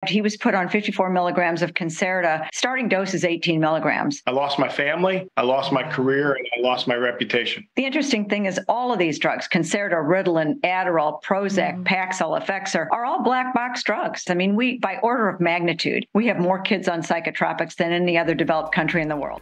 He was put on 54 milligrams of Concerta. Starting dose is 18 milligrams. I lost my family, I lost my career, and I lost my reputation. The interesting thing is all of these drugs, Concerta, Ritalin, Adderall, Prozac, Paxil, Effexor, are all black box drugs. I mean, we, by order of magnitude, we have more kids on psychotropics than any other developed country in the world.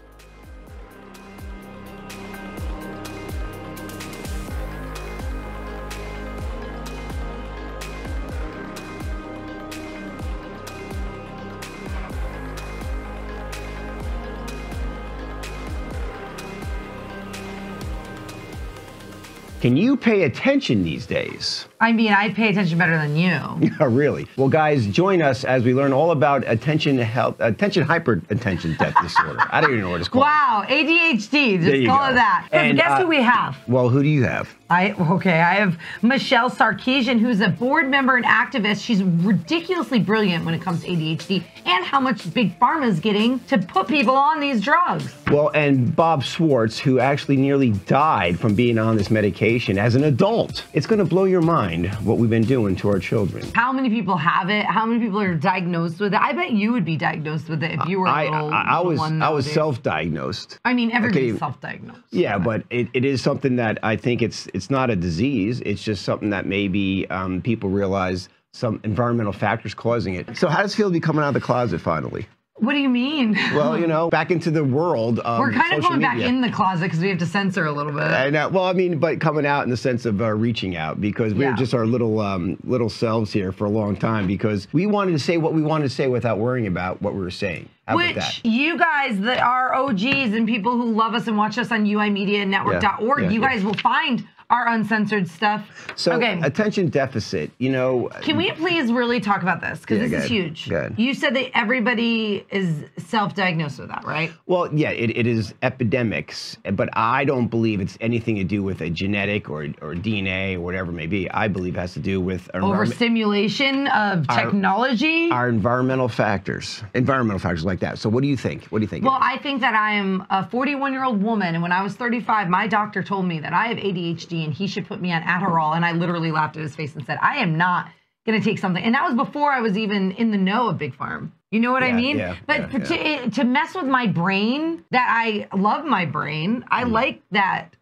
Can you pay attention these days? I mean, I pay attention better than you. Really? Well, guys, join us as we learn all about attention hyperattention deficit disorder. I don't even know what it's called. Wow, ADHD. Just call it that. And guess who we have? Well, who do you have? I have Michele Sarkisian, who's a board member and activist. She's ridiculously brilliant when it comes to ADHD and how much Big Pharma is getting to put people on these drugs. Well, and Bob Schwartz, who actually nearly died from being on this medication as an adult. It's going to blow your mind what we've been doing to our children. How many people have it? How many people are diagnosed with it? I bet you would be diagnosed with it if you were a little one. I was self-diagnosed. I mean, everybody's self-diagnosed. Yeah, but it is something that I think it's not a disease. It's just something that maybe people realize some environmental factors causing it. So how does it feel to be coming out of the closet finally? What do you mean? Well, you know, back into the world of We're kind of going media. back in the closet because we have to censor a little bit. I know. Well, I mean, but coming out in the sense of reaching out, because we were just our little selves here for a long time, because we wanted to say what we wanted to say without worrying about what we were saying. How about that? You guys that are OGs and people who love us and watch us on UIMediaNetwork.org, you guys will find our uncensored stuff. So, attention deficit, you know. Can we please really talk about this? Because this is huge. You said that everybody is self-diagnosed with that, right? Well, yeah, it is epidemics, but I don't believe it's anything to do with a genetic or DNA or whatever it may be. I believe it has to do with overstimulation of technology. Our environmental factors like that. So what do you think? What do you think? Well, I think that I am a 41-year-old woman, and when I was 35, my doctor told me that I have ADHD and he should put me on Adderall, and I literally laughed at his face and said, I am not going to take something. And that was before I was even in the know of Big Pharma. You know what I mean? But to mess with my brain, that I love my brain, I like that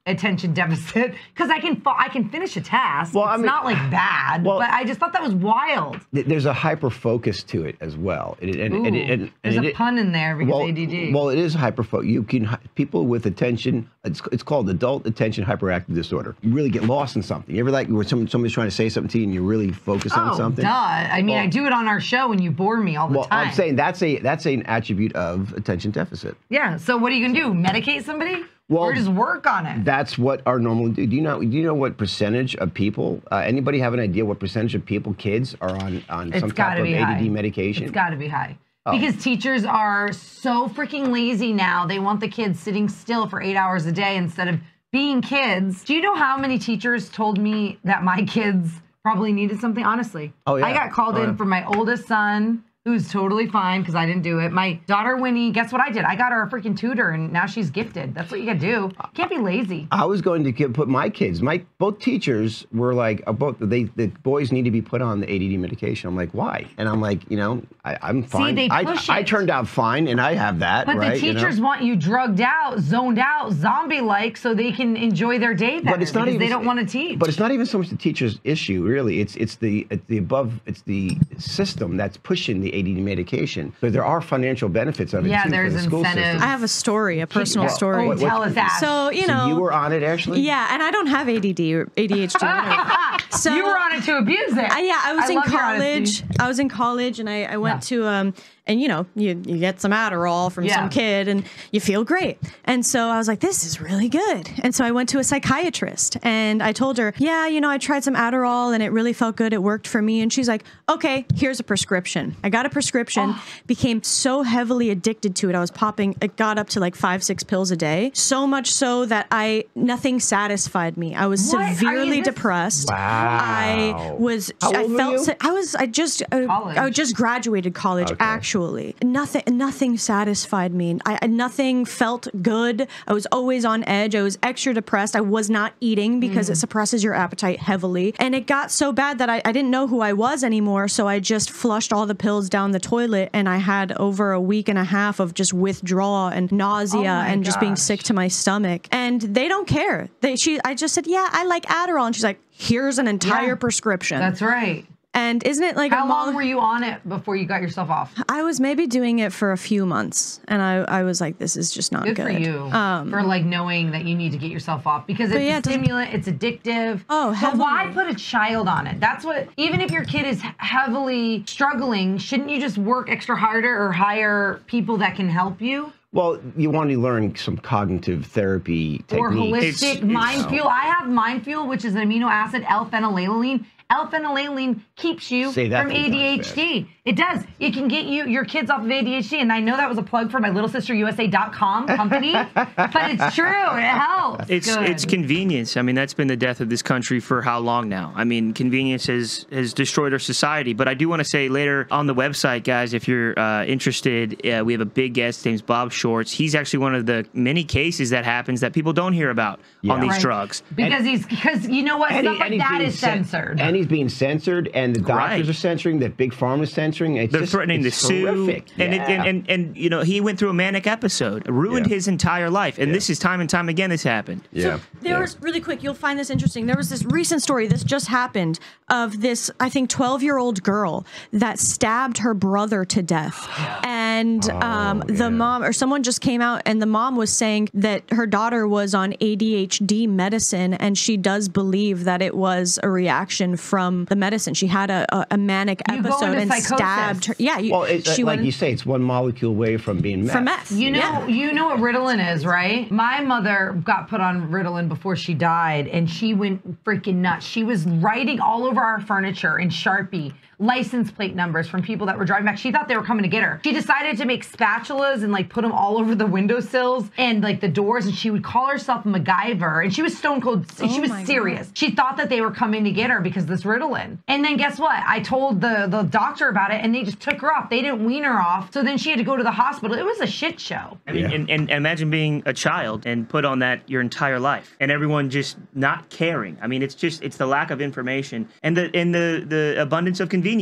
attention deficit because I can finish a task. Well, it's not like bad, but I just thought that was wild. There's a hyper focus to it as well. There's a pun in there because ADD. Well, it is hyper focus. You can people with attention. It's called adult attention hyperactive disorder. You really get lost in something. You ever like where somebody's trying to say something to you and you really focus on something? Duh. I mean, I do it on our show and you bore me all the time. I'm saying that's an attribute of attention deficit. Yeah. So what are you gonna do? Medicate somebody? Well, or just work on it? That's what our normal do. Do you know what percentage of people? Anybody have an idea what percentage of people, kids, are on some type of ADD medication? It's got to be high. Because teachers are so freaking lazy now. They want the kids sitting still for 8 hours a day instead of being kids. Do you know how many teachers told me that my kids probably needed something? Honestly. Oh, yeah. I got called in for my oldest son, who's totally fine because I didn't do it. My daughter, Winnie, guess what I did? I got her a freaking tutor, and now she's gifted. That's what you got to do. You can't be lazy. I was going to put my kids, both teachers were like, the boys need to be put on the ADD medication. I'm like, why? And I'm like, you know, I'm fine. See, they push it. I turned out fine, and I have that, But the teachers want you drugged out, zoned out, zombie-like, so they can enjoy their day better because they don't want to teach. But it's not even so much the teacher's issue, really. It's the system that's pushing the ADD medication. But there are financial benefits of it too, there's for the school system. I have a story, a personal story. Oh, tell us that. So, you know. So you were on it, Ashley? Yeah, and I don't have ADD or ADHD. So you were on it to abuse it. Yeah, I was in college. I was in college, and I went to and you know, you get some Adderall from some kid and you feel great. And so I was like, this is really good. And so I went to a psychiatrist and I told her, yeah, you know, I tried some Adderall and it really felt good. It worked for me. And she's like, okay, here's a prescription. I got a prescription, became so heavily addicted to it. I was popping, it got up to like 5-6 pills a day. So much so that nothing satisfied me. I was severely depressed. Wow. I was, I felt, I just graduated college. Okay. Actually, nothing satisfied me. Nothing felt good. I was always on edge. I was extra depressed. I was not eating because it suppresses your appetite heavily. And it got so bad that I didn't know who I was anymore. So I just flushed all the pills down the toilet, and I had over a week and a half of just withdrawal and nausea and just being sick to my stomach. And they don't care. I just said, yeah, I like Adderall. And she's like, here's an entire prescription. That's right. And isn't it like how long were you on it before you got yourself off? I was maybe doing it for a few months, and I was like, this is just not good. Good for you for like knowing that you need to get yourself off, because it's a stimulant, it's addictive. Oh, heavily. But why put a child on it? That's what. Even if your kid is heavily struggling, shouldn't you just work extra harder or hire people that can help you? Well, you want to learn some cognitive therapy techniques. Or holistic mind fuel. I have mind fuel, which is an amino acid, L-phenylalanine. L-phenylalanine keeps you from ADHD. It does. It can get your kids off of ADHD. And I know that was a plug for my littlesisterusa.com company, but it's true. It helps. It's convenience. I mean, that's been the death of this country for how long now? I mean, convenience has destroyed our society. But I do want to say later on the website, guys, if you're interested, we have a big guest. His name's Bob Schwartz. He's actually one of the many cases that happens that people don't hear about on these drugs. Because you know what? Stuff like that is censored. And he's being censored, and the doctors are censoring, that big pharma is censoring. They're threatening to sue. Horrific. And you know, he went through a manic episode, ruined his entire life. And this is time and time again this happened. So there was, really quick, you'll find this interesting. There was this recent story, this just happened, of this, I think, 12-year-old girl that stabbed her brother to death. And the mom, or someone just came out, and the mom was saying that her daughter was on ADHD medicine, and she does believe that it was a reaction from the medicine. She had a manic episode and stabbed her. Yeah, you say, it's one molecule away from being meth. From meth. You know what Ritalin is, right? My mother got put on Ritalin before she died, and she went freaking nuts. She was writing all over our furniture in Sharpie license plate numbers from people that were driving back. She thought they were coming to get her. She decided to make spatulas and like put them all over the windowsills and like the doors, and she would call herself MacGyver, and she was stone cold. She was serious. God. She thought that they were coming to get her because of this Ritalin. And then guess what? I told the doctor about it, and they just took her off. They didn't wean her off. So then she had to go to the hospital. It was a shit show. I mean, and imagine being a child and put on that your entire life, and everyone just not caring. I mean, it's the lack of information and the abundance of convenience.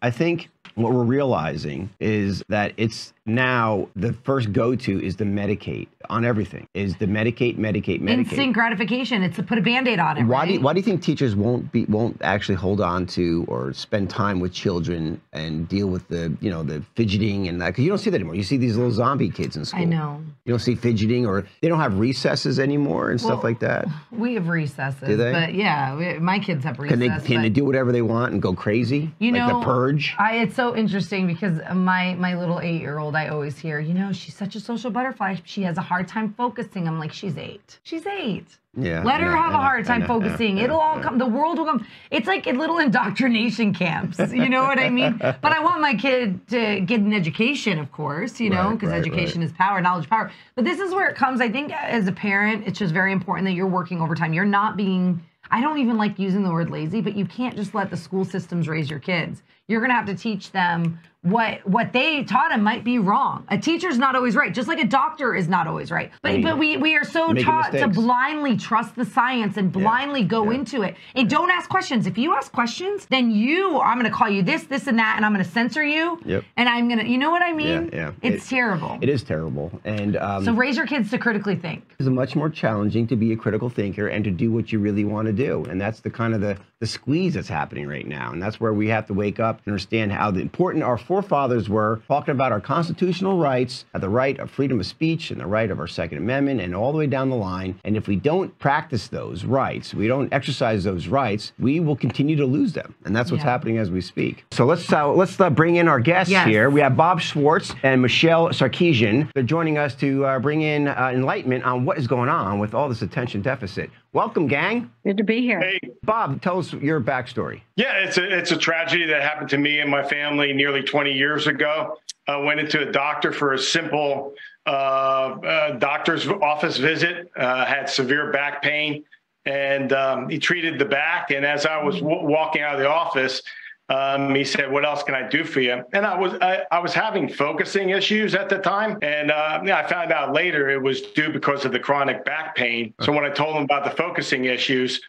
I think what we're realizing is that it's now the first go-to is to medicate on everything. Is the medicate. Instant gratification. It's to put a Band-Aid on it. Why do you think teachers won't actually hold on to or spend time with children and deal with the fidgeting and that? Because you don't see that anymore. You see these little zombie kids in school. I know. You don't see fidgeting, or they don't have recesses anymore and stuff like that. We have recesses. Do they? But yeah, my kids have recesses. Can they do whatever they want and go crazy? Like the Purge? It's so interesting because my little 8-year-old, I always hear, she's such a social butterfly. She has a hard time focusing. I'm like, she's 8. She's 8. Yeah. Let her have a hard time focusing. It'll all come. The world will come. It's like little indoctrination camps. You know what I mean? But I want my kid to get an education, of course, because education is power, knowledge, power. But this is where it comes. I think as a parent, it's just very important that you're working overtime. You're not being, I don't even like using the word lazy, but you can't just let the school systems raise your kids. You're going to have to teach them what they taught them might be wrong. A teacher's not always right, just like a doctor is not always right. But we are so taught to blindly trust the science and blindly go into it. And don't ask questions. If you ask questions, then I'm going to call you this, and that, and I'm going to censor you. Yep. And I'm going to, you know what I mean? Yeah. It's terrible. It is terrible. And so raise your kids to critically think. It's much more challenging to be a critical thinker and to do what you really want to do. And that's the kind of the squeeze that's happening right now. And that's where we have to wake up and understand how important our forefathers were, talking about our constitutional rights, the right of freedom of speech and the right of our Second Amendment and all the way down the line. And if we don't practice those rights, we don't exercise those rights, we will continue to lose them. And that's what's happening as we speak. So let's bring in our guests here. We have Bob Schwartz and Michele Sarkisian. They're joining us to bring in enlightenment on what is going on with all this attention deficit. Welcome, gang. Good to be here. Hey, Bob, tell us your backstory. Yeah, it's a tragedy that happened to me and my family nearly 20 years ago. I went into a doctor for a simple doctor's office visit, had severe back pain, And he treated the back. And as I was walking out of the office, he said, "What else can I do for you?" And I was having focusing issues at the time, and I found out later it was due because of the chronic back pain. So when I told him about the focusing issues,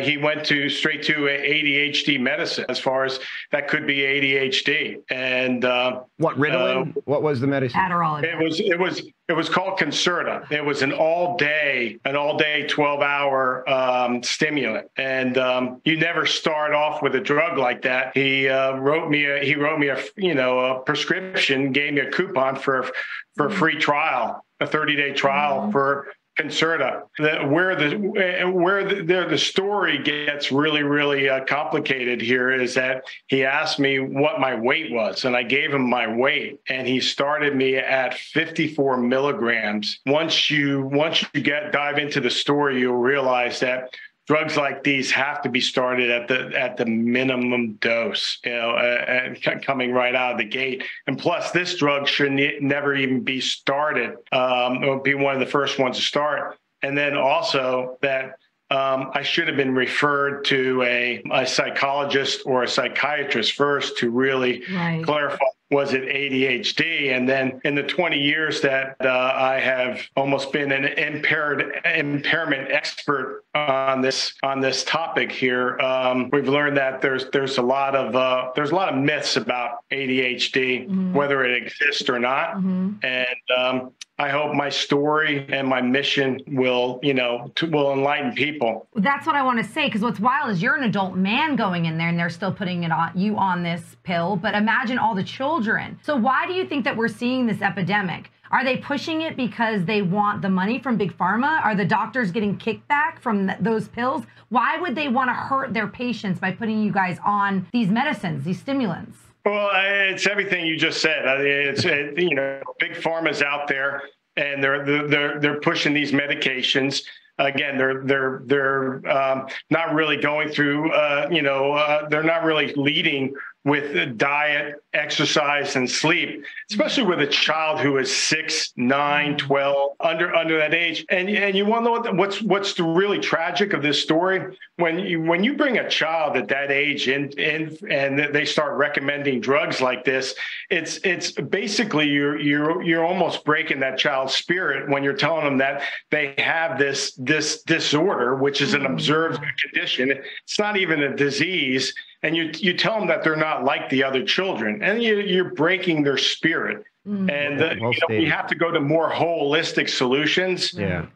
he went straight to ADHD medicine, as far as that could be ADHD. And what Ritalin? What was the medicine? Adderall. It was called Concerta. It was an all day 12-hour stimulant, and you never start off with a drug like that. He wrote me a prescription, gave me a coupon for a free trial, a 30-day trial for Concerta. Where the story gets really complicated here is that he asked me what my weight was, and I gave him my weight, and he started me at 54 milligrams. Once you dive into the story, you'll realize that drugs like these have to be started at the minimum dose, coming right out of the gate. And plus, this drug should never even be started. It would be one of the first ones to start. And then also that I should have been referred to a psychologist or a psychiatrist first to really clarify, was it ADHD? And then in the 20 years that I have almost been an impairment expert on this topic here, we've learned that there's a lot of myths about ADHD, whether it exists or not. And I hope my story and my mission will enlighten people. That's what I want to say, because what's wild is you're an adult man going in there and they're still putting you on this pill, but imagine all the children. So why do you think that we're seeing this epidemic? Are they pushing it because they want the money from Big Pharma? Are the doctors getting kickback from those pills? Why would they want to hurt their patients by putting you guys on these medicines, these stimulants? Well, it's everything you just said. I mean, Big Pharma's out there, and they're pushing these medications. Again, they're not really going through. They're not really leading with diet, exercise, and sleep, especially with a child who is 6, 9, 12, under that age. And you want to know what's the really tragic of this story? When you bring a child at that age in and they start recommending drugs like this, it's basically you're almost breaking that child's spirit when you're telling them that they have this disorder, which is an observed condition. It's not even a disease. And you tell them that they're not like the other children, and you're breaking their spirit. And we have to go to more holistic solutions. You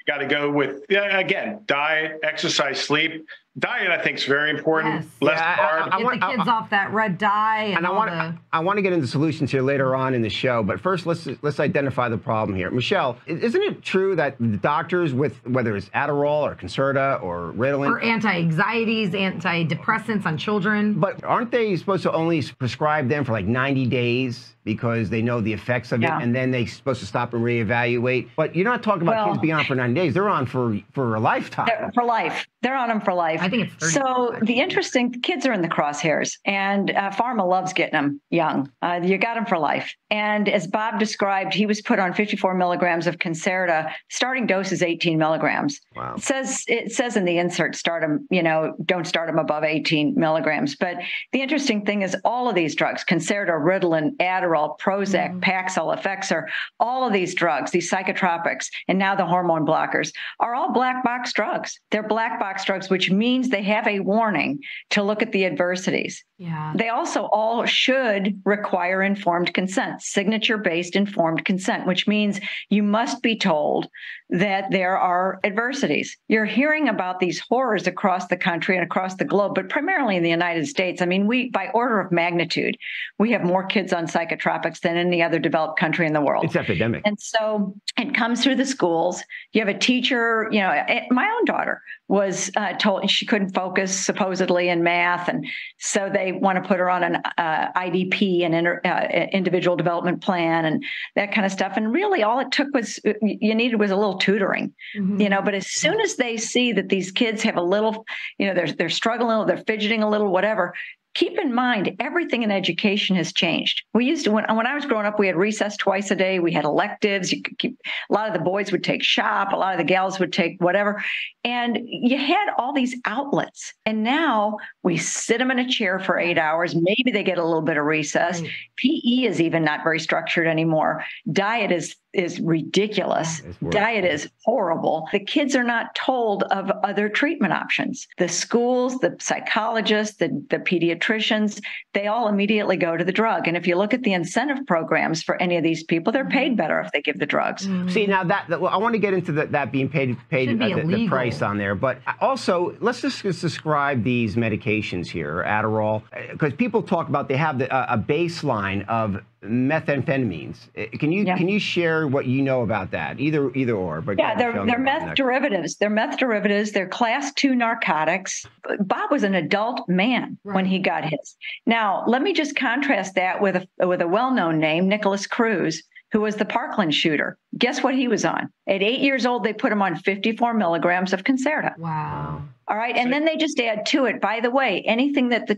got to go with, again, diet, exercise, sleep. Diet, I think, is very important. Yes. Less carbs. Get the kids off that red dye. And I want to get into solutions here later on in the show, but first let's identify the problem here. Michelle, isn't it true that the doctors, with whether it's Adderall or Concerta or Ritalin, or anti-anxieties, antidepressants on children, but aren't they supposed to only prescribe them for like 90 days because they know the effects of it, and then they're supposed to stop and reevaluate? But you're not talking about kids being on for 90 days. They're on for a lifetime. For life. They're on them for life. I think it's 30. So the kids are in the crosshairs, and pharma loves getting them young. You got them for life. And as Bob described, he was put on 54 milligrams of Concerta. Starting dose is 18 milligrams. Wow. It says in the insert, don't start them above 18 milligrams. But the interesting thing is all of these drugs, Concerta, Ritalin, Adderall, Prozac, Paxil, Effexor, all of these drugs, these psychotropics, and now the hormone blockers, are all black box drugs. They're black box drugs, which means they have a warning to look at the adversities. Yeah. They also all should require informed consent, signature-based informed consent, which means you must be told that there are adversities. You're hearing about these horrors across the country and across the globe, but primarily in the United States. I mean, by order of magnitude, we have more kids on psychotropics than any other developed country in the world. It's epidemic. And so it comes through the schools. You have a teacher, my own daughter was told she couldn't focus supposedly in math. And so they want to put her on an IDP, an individual development plan, and that kind of stuff. And really all it took was, you needed was a little tutoring, but as soon as they see that these kids have a little, they're struggling, they're fidgeting a little, whatever, keep in mind, everything in education has changed. We used to, when I was growing up, we had recess twice a day. We had electives. You could keep, a lot of the boys would take shop. A lot of the gals would take whatever. And you had all these outlets. And now we sit them in a chair for 8 hours. Maybe they get a little bit of recess. Right. PE is even not very structured anymore. Diet is ridiculous. Diet is horrible. The kids are not told of other treatment options. The schools, the psychologists, the pediatricians, they all immediately go to the drug. And if you look at the incentive programs for any of these people, they're paid better if they give the drugs. See, now well, I want to get into that being paid the price on there. But also, let's just describe these medications here, Adderall, because people talk about they have a baseline of methamphetamines. Can you share what you know about that? Either or. But yeah, they're meth derivatives. They're meth derivatives. They're class 2 narcotics. Bob was an adult man when he got his. Now, let me just contrast that with a well-known name, Nicholas Cruz, who was the Parkland shooter. Guess what he was on? At 8 years old, they put him on 54 milligrams of Concerta. Wow. All right. And then they just add to it, by the way, anything that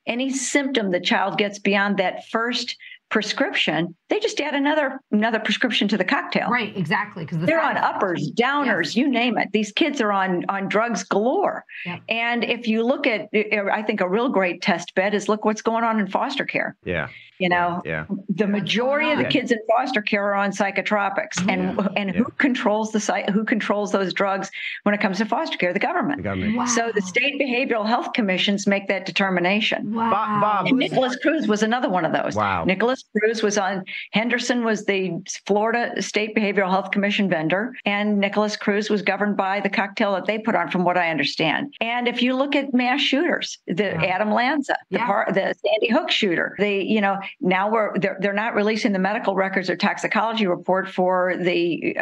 any symptom the child gets beyond that first prescription, they just add another prescription to the cocktail. Right, exactly. Because they're on uppers, downers, you name it. These kids are on drugs galore. Yep. And if you look at, I think a real great test bed is look what's going on in foster care. Yeah. You know, the majority of the kids in foster care are on psychotropics, and who controls who controls those drugs when it comes to foster care? The government. Wow. So the state behavioral health commissions make that determination. Wow. Bob, and Nicholas Cruz was another one of those. Wow. Nicholas Cruz was on. Henderson was the Florida State Behavioral Health Commission vendor, and Nicholas Cruz was governed by the cocktail that they put on, from what I understand. And if you look at mass shooters, Adam Lanza, the Sandy Hook shooter, now they're not releasing the medical records or toxicology report for the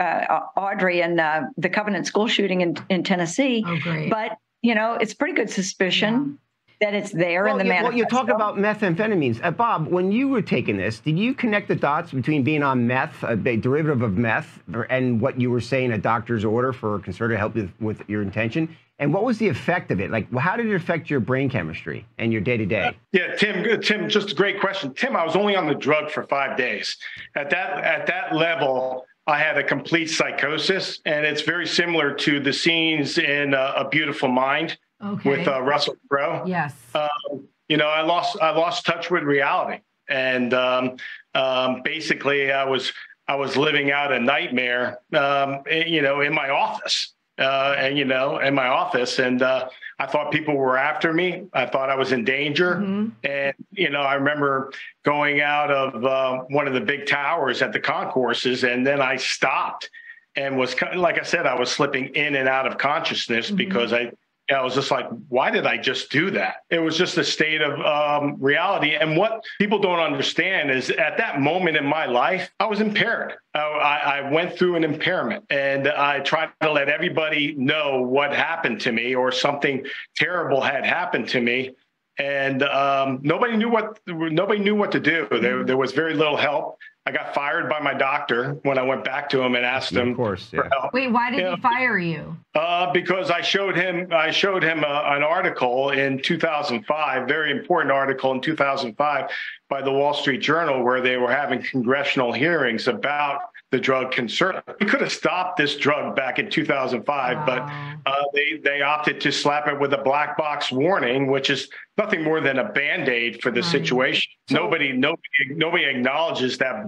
Audrey and the Covenant school shooting in Tennessee. Oh, great. But it's pretty good suspicion that it's there in the manifesto. Well, you talk about methamphetamines. Bob, when you were taking this, did you connect the dots between being on meth, a derivative of meth, and what you were saying a doctor's order for Concerta to help with your intention? And what was the effect of it? Like, how did it affect your brain chemistry and your day-to-day? Yeah, Tim, just a great question. Tim, I was only on the drug for 5 days. At that level, I had a complete psychosis, and it's very similar to the scenes in A Beautiful Mind with Russell Crowe. Yes. I lost touch with reality, and basically, I was living out a nightmare, in my office. In my office. And I thought people were after me. I thought I was in danger. Mm-hmm. And, I remember going out of one of the big towers at the concourses, and then I stopped and was, like I said, I was slipping in and out of consciousness because I was just like, why did I just do that? It was just a state of reality. And what people don't understand is at that moment in my life, I was impaired. I went through an impairment, and I tried to let everybody know what happened to me, or something terrible had happened to me. And nobody knew what to do. There was very little help. I got fired by my doctor when I went back to him and asked him for help. Wait, why did he fire you? Because I showed him an article in 2005, very important article in 2005 by the Wall Street Journal, where they were having congressional hearings about the drug Concerta. We could have stopped this drug back in 2005, but they opted to slap it with a black box warning, which is nothing more than a Band-Aid for the situation. So, nobody acknowledges that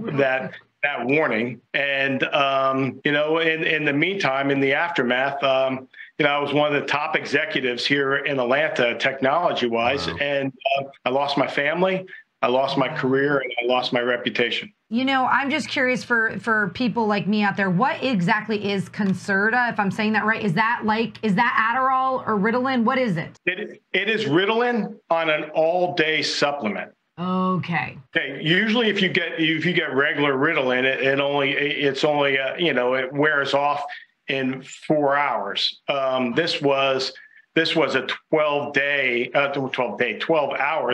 warning. And in the meantime, in the aftermath, I was one of the top executives here in Atlanta, technology-wise, and I lost my family, I lost my career, and I lost my reputation. I'm just curious for people like me out there, what exactly is Concerta, if I'm saying that right? Is that Adderall or Ritalin? What is it? It is Ritalin on an all-day supplement. Okay. Usually, if you get regular Ritalin, it wears off in 4 hours. This was a 12-hour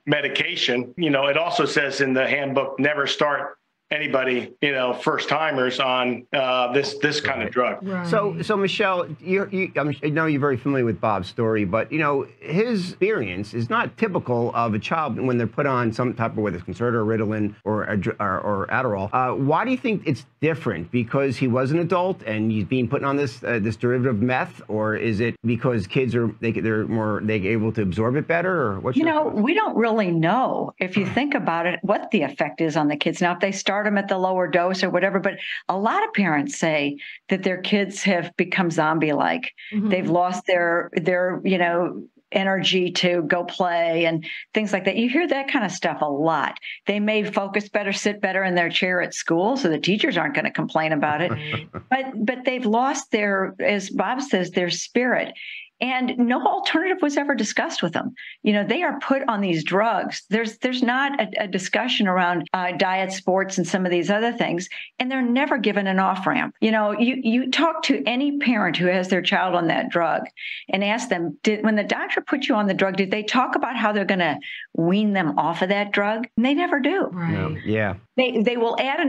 medication. It also says in the handbook, never start anybody, first timers on this kind of drug. Right. So Michele, I know you're very familiar with Bob's story, but his experience is not typical of a child when they're put on some type of, whether it's Concerta or Ritalin or Adderall. Why do you think it's different? Because he was an adult and he's being put on this derivative meth, or is it because kids are able to absorb it better, or what's we don't really know, if you think about it, what the effect is on the kids. Now, if they start them at the lower dose or whatever, but a lot of parents say that their kids have become zombie-like. Mm-hmm. They've lost their energy to go play and things like that. You hear that kind of stuff a lot. They may focus better, sit better in their chair at school, so the teachers aren't going to complain about it. But they've lost their, as Bob says, their spirit. And no alternative was ever discussed with them. They are put on these drugs. There's not a discussion around diet, sports, and some of these other things. And they're never given an off-ramp. You talk to any parent who has their child on that drug and ask them, when the doctor put you on the drug, did they talk about how they're going to wean them off of that drug? And they never do. Right. No. Yeah. They will add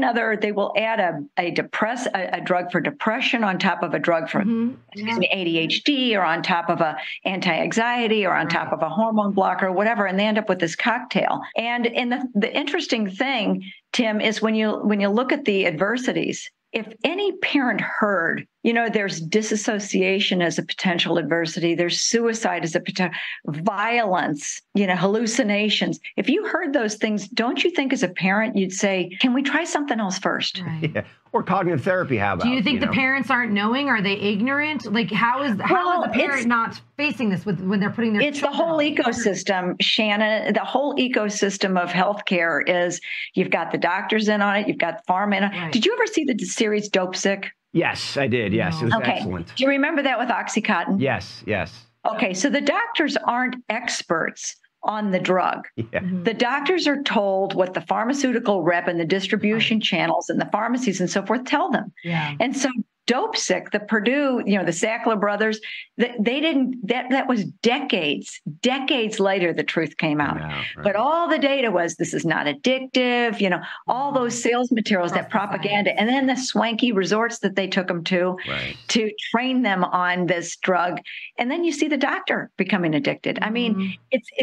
a drug for depression on top of a drug for ADHD, or on top of a anti-anxiety, or on top of a hormone blocker, or whatever, and they end up with this cocktail. And the interesting thing, Tim, is when you look at the adversities, if any parent heard, there's disassociation as a potential adversity, there's suicide as a potential, violence, hallucinations. If you heard those things, don't you think as a parent, you'd say, can we try something else first? Right. Yeah. Or cognitive therapy, how about? Do you think the parents aren't knowing? Are they ignorant? Like, how is a parent not facing this when they're putting their It's the whole ecosystem, Shannon. The whole ecosystem of healthcare is, you've got the doctors in on it, you've got the pharma in on it. Right. Did you ever see the series Dope Sick? Yes, I did. Yes, it was excellent. Do you remember that with OxyContin? Yes. Okay, so the doctors aren't experts on the drug. Yeah. Mm-hmm. The doctors are told what the pharmaceutical rep and the distribution channels and the pharmacies and so forth tell them. Yeah. And so Dope Sick, the Purdue, the Sackler brothers, that was decades later, the truth came out. Right. But all the data was, this is not addictive, all those sales materials, that propaganda, and then the swanky resorts that they took them to train them on this drug. And then you see the doctor becoming addicted. I mean,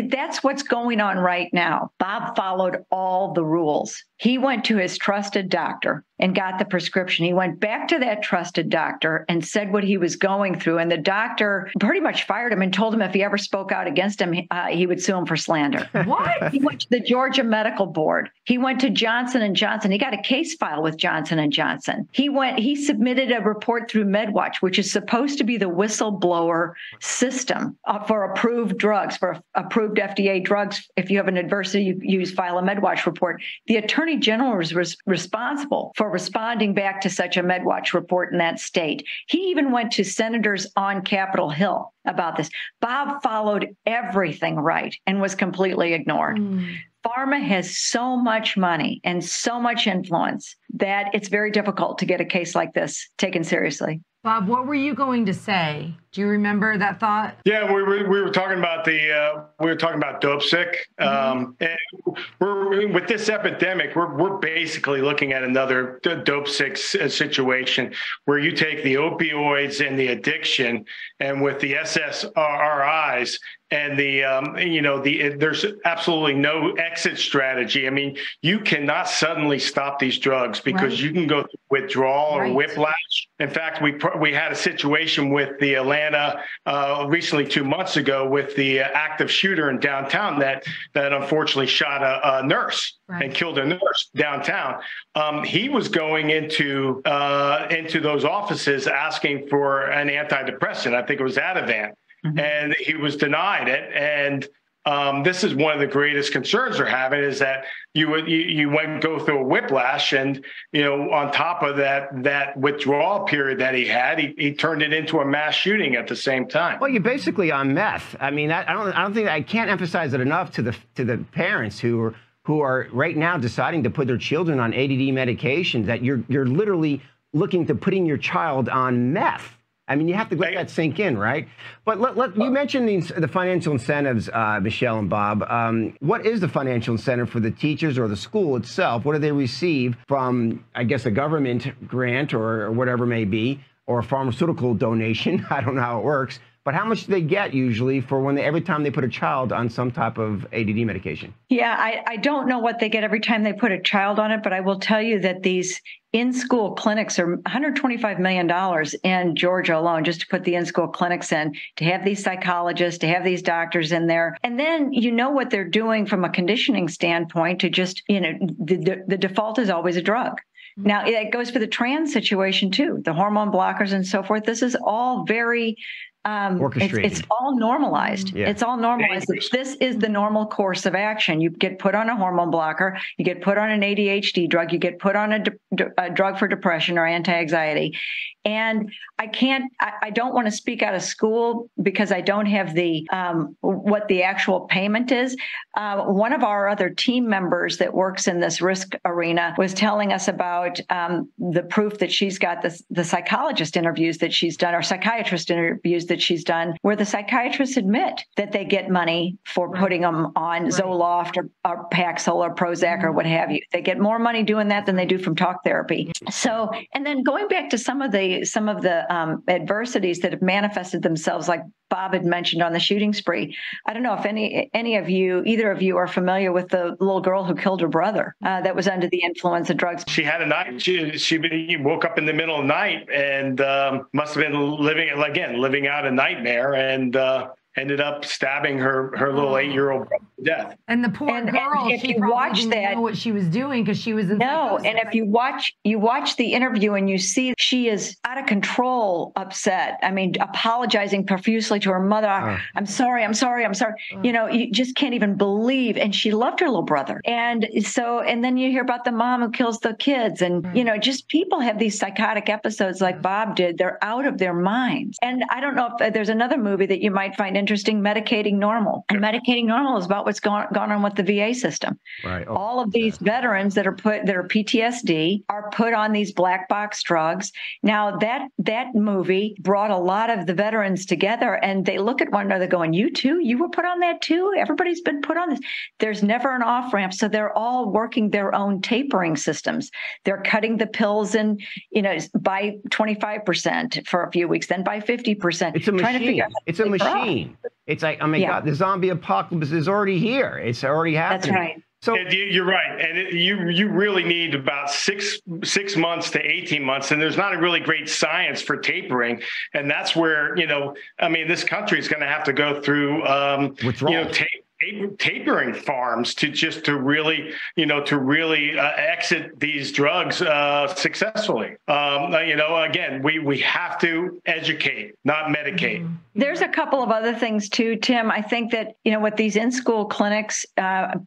that's what's going on right now. Bob followed all the rules. He went to his trusted doctor and got the prescription. He went back to that trusted doctor and said what he was going through. And the doctor pretty much fired him and told him if he ever spoke out against him, he would sue him for slander. What? He went to the Georgia Medical Board. He went to Johnson & Johnson. He got a case file with Johnson & Johnson. He submitted a report through MedWatch, which is supposed to be the whistleblower system for approved drugs, for approved FDA drugs. If you have an adversity, you file a MedWatch report. The Attorney General was responsible for responding back to such a MedWatch report in that state. He even went to senators on Capitol Hill about this. Bob followed everything right and was completely ignored. Pharma has so much money and so much influence that it's very difficult to get a case like this taken seriously. Bob, what were you going to say? Do you remember that thought? Yeah, we were talking about Dope Sick. And with this epidemic, we're basically looking at another Dope Sick situation where you take the opioids and the addiction, and with the SSRIs and there's absolutely no exit strategy. I mean, you cannot suddenly stop these drugs because you can go through withdrawal or whiplash. In fact, we had a situation with the Atlanta recently 2 months ago with the active shooter in downtown that unfortunately shot a nurse and killed a nurse downtown. He was going into those offices asking for an antidepressant. I think it was Ativan. And he was denied it. And this is one of the greatest concerns they're having, is that you wouldn't go through a whiplash, and on top of that withdrawal period that he had, he turned it into a mass shooting at the same time. Well, you're basically on meth. I mean, I can't emphasize it enough to the parents who are right now deciding to put their children on ADD medication, that you're literally looking to putting your child on meth. I mean, you have to let that sink in, right? But you mentioned the financial incentives, Michele and Bob. What is the financial incentive for the teachers or the school itself? What do they receive from, I guess, a government grant or whatever it may be, or a pharmaceutical donation? I don't know how it works. But how much do they get usually for every time they put a child on some type of ADD medication? Yeah, I don't know what they get every time they put a child on it, but I will tell you that these in-school clinics are $125 million in Georgia alone, just to put the in-school clinics in, to have these psychologists, to have these doctors in there. And then you know what they're doing from a conditioning standpoint to just, the default is always a drug. Now, it goes for the trans situation too, the hormone blockers and so forth. This is all very... it's all normalized. Yeah. It's all normalized. This is the normal course of action. You get put on a hormone blocker, you get put on an ADHD drug, you get put on a drug for depression or anti-anxiety. And I don't want to speak out of school because I don't have the what the actual payment is. One of our other team members that works in this risk arena was telling us about the proof that she's got the psychologist interviews that she's done, or psychiatrist interviews that she's done, where the psychiatrists admit that they get money for putting them on Zoloft or Paxil or Prozac or what have you. They get more money doing that than they do from talk therapy. So, and then going back to some of the adversities that have manifested themselves, like Bob had mentioned on the shooting spree. I don't know if either of you are familiar with the little girl who killed her brother that was under the influence of drugs. She had a night. She woke up in the middle of the night and must have been living out a nightmare, and ended up stabbing her little 8-year-old brother to death. And the poor girl, if she probably didn't know what she was doing because she was in psychosis. And if you watch the interview and you see she is out of control, upset. I mean, apologizing profusely to her mother. I'm sorry. You just can't even believe. And she loved her little brother. And then you hear about the mom who kills the kids. And, just people have these psychotic episodes like Bob did. They're out of their minds. And I don't know if there's another movie that you might find interesting, Medicating Normal. And Medicating Normal is about what's gone on with the VA system. Right. All of these veterans that are PTSD are put on these black box drugs. Now that movie brought a lot of the veterans together, and they look at one another going, "You too? You were put on that too? Everybody's been put on this." There's never an off ramp. So they're all working their own tapering systems. They're cutting the pills in, by 25% for a few weeks, then by 50%. It's a machine. It's a machine. It's like, oh my God, the zombie apocalypse is already here. It's already happening. That's right. So you're right, and you really need about six months to 18 months, and there's not a really great science for tapering, and that's where this country is going to have to go through tapering farms to really exit these drugs successfully. Again, we have to educate, not medicate. There's a couple of other things too, Tim. I think that, with these in-school clinics,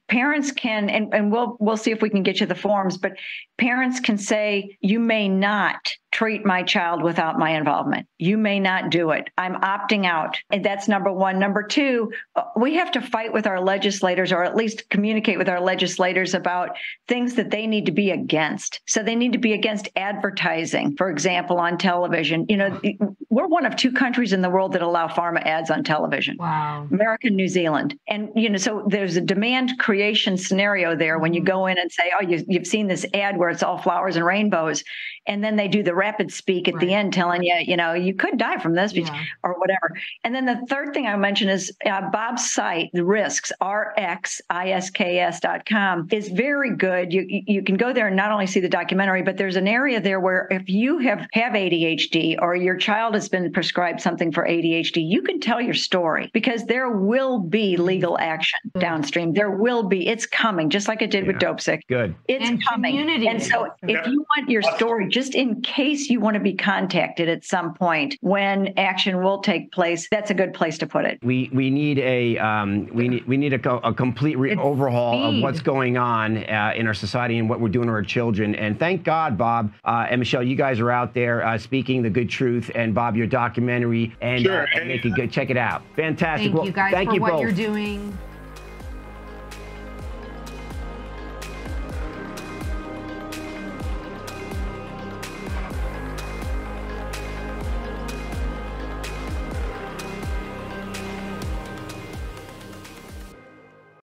parents can, and we'll see if we can get you the forms, but parents can say, you may not treat my child without my involvement. You may not do it. I'm opting out. And that's number one. Number two, we have to fight with our legislators, or at least communicate with our legislators about things that they need to be against. So they need to be against advertising, for example, on television. We're one of 2 countries in the world that allow pharma ads on television. Wow. America and New Zealand. And, so there's a demand creation scenario there when you go in and say, oh, you've seen this ad where it's all flowers and rainbows. And then they do the rapid speak at the end telling you, you could die from this or whatever. And then the third thing I mentioned is Bob's site, the Risks, RXISKS.com, is very good. You can go there and not only see the documentary, but there's an area there where if you have ADHD or your child has been prescribed something for ADHD, you can tell your story, because there will be legal action downstream. There will be. It's coming, just like it did with Dopesick. Good. It's coming. And so if you want your story, just in case you want to be contacted at some point when action will take place, that's a good place to put it. We need a complete overhaul of what's going on in our society and what we're doing to our children. And thank God, Bob and Michele, you guys are out there speaking the good truth. And Bob, your documentary, and make it good. Check it out. Fantastic. Thank you guys for what you're doing.